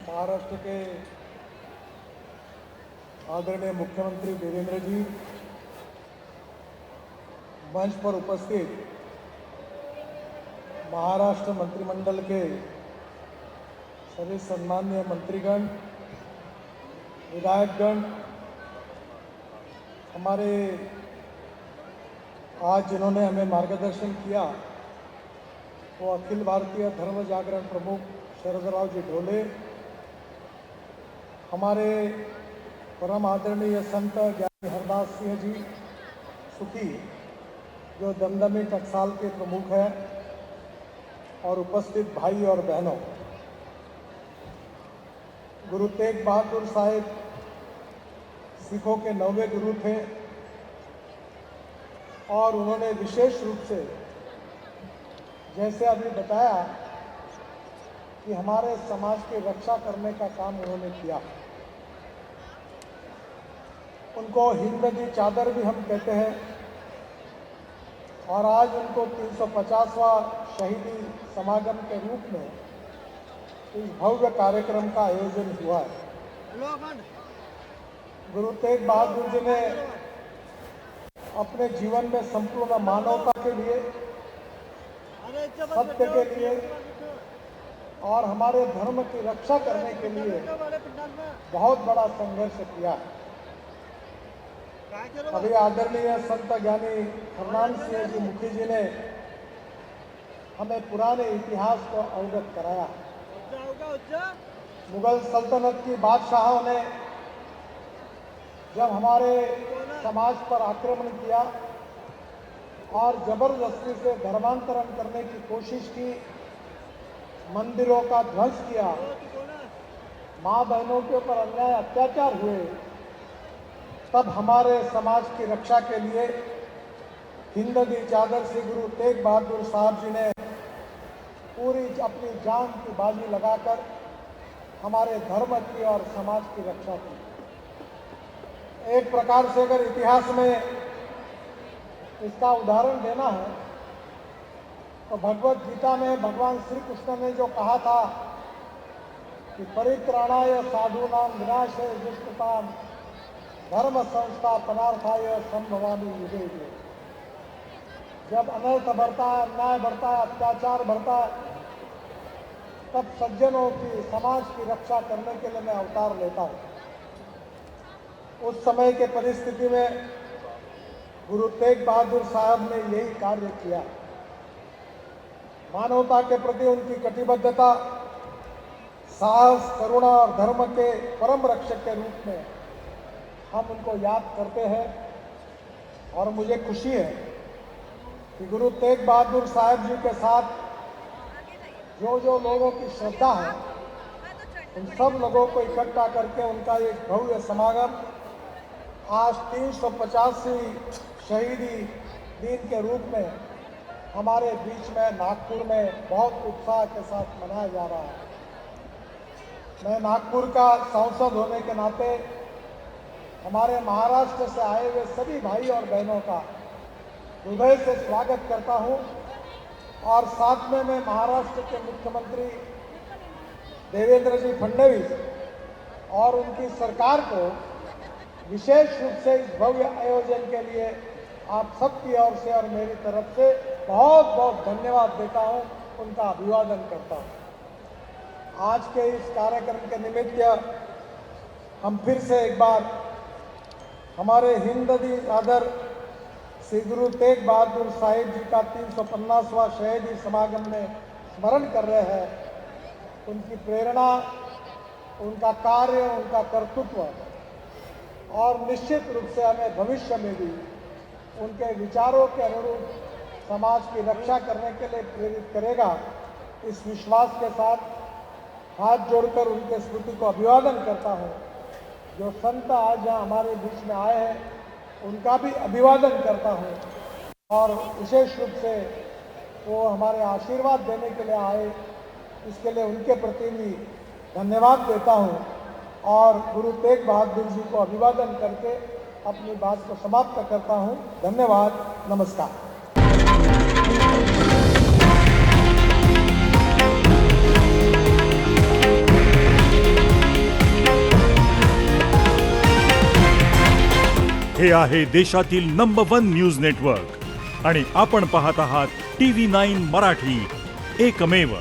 महाराष्ट्र के आदरणीय मुख्यमंत्री देवेंद्र जी, मंच पर उपस्थित महाराष्ट्र मंत्रिमंडल के सभी सम्माननीय मंत्रीगण, विधायकगण, हमारे आज जिन्होंने हमें मार्गदर्शन किया वो अखिल भारतीय धर्म जागरण प्रमुख शरदराव जी ढोले, हमारे परम आदरणीय संत ज्ञानी हरदास सिंह जी सुखी जो दमदमी टकसाल के प्रमुख हैं, और उपस्थित भाई और बहनों, गुरु तेग बहादुर साहिब सिखों के 9वें गुरु थे और उन्होंने विशेष रूप से, जैसे अभी बताया, कि हमारे समाज की रक्षा करने का काम उन्होंने किया। उनको हिंद की चादर भी हम कहते हैं, और आज उनको 350वां शहीदी समागम के रूप में इस भव्य कार्यक्रम का आयोजन हुआ है। गुरु तेग बहादुर जी ने अपने जीवन में संपूर्ण मानवता के लिए, सत्य के लिए और हमारे धर्म की रक्षा करने के लिए बहुत बड़ा संघर्ष किया है। अभी आदरणीय संत ज्ञानी हरनाम सिंह जी मुखी जी ने हमें पुराने इतिहास को अवगत कराया। मुगल सल्तनत की बादशाहों ने जब हमारे समाज पर आक्रमण किया और जबरदस्ती से धर्मांतरण करने की कोशिश की, मंदिरों का ध्वंस किया, माँ बहनों के ऊपर अन्याय अत्याचार हुए, तब हमारे समाज की रक्षा के लिए हिंद की चादर से गुरु तेग बहादुर साहब जी ने पूरी अपनी जान की बाजी लगाकर हमारे धर्म की और समाज की रक्षा की। एक प्रकार से अगर इतिहास में इसका उदाहरण देना है तो भगवत गीता में भगवान श्री कृष्ण ने जो कहा था कि परित्राणाय साधूनां विनाशाय दुष्कृतां धर्म संस्थापनार्थाय संभवामि युगे युगे। जब अनर्थ बढ़ता है, अन्याय बढ़ता है, अत्याचार बढ़ता है, तब सज्जनों की, समाज की रक्षा करने के लिए मैं अवतार लेता हूँ। उस समय के परिस्थिति में गुरु तेग बहादुर साहब ने यही कार्य किया। मानवता के प्रति उनकी कटिबद्धता, साहस, करुणा और धर्म के परम रक्षक के रूप में हम उनको याद करते हैं। और मुझे खुशी है कि गुरु तेग बहादुर साहब जी के साथ जो जो लोगों की श्रद्धा है, उन सब लोगों को इकट्ठा करके उनका एक भव्य समागम आज 385वीं शहीदी दिन के रूप में हमारे बीच में नागपुर में बहुत उत्साह के साथ मनाया जा रहा है। मैं नागपुर का सांसद होने के नाते हमारे महाराष्ट्र से आए हुए सभी भाई और बहनों का हृदय से स्वागत करता हूं, और साथ में मैं महाराष्ट्र के मुख्यमंत्री देवेंद्र जी फडणवीस और उनकी सरकार को विशेष रूप से इस भव्य आयोजन के लिए आप सबकी ओर से और मेरी तरफ से बहुत बहुत धन्यवाद देता हूं, उनका अभिवादन करता हूं। आज के इस कार्यक्रम के निमित्त हम फिर से एक बार हमारे हिंद की चादर श्री गुरु तेग बहादुर साहिब जी का 350वां शहीदी समागम में स्मरण कर रहे हैं। उनकी प्रेरणा, उनका कार्य, उनका कर्तृत्व, और निश्चित रूप से हमें भविष्य में भी उनके विचारों के अनुरूप समाज की रक्षा करने के लिए प्रेरित करेगा। इस विश्वास के साथ हाथ जोड़कर उनके स्मृति को अभिवादन करता हूँ। जो संत आज यहाँ हमारे बीच में आए हैं, उनका भी अभिवादन करता हूँ, और विशेष रूप से वो हमारे आशीर्वाद देने के लिए आए, इसके लिए उनके प्रति भी धन्यवाद देता हूँ, और गुरु तेग बहादुर जी को अभिवादन करके अपनी बात को समाप्त करता हूँ। धन्यवाद, नमस्कार। हे आहे देशातील नंबर 1 न्यूज नेटवर्क आणि आपण पाहत आहात TV9 मराठी, एकमेव.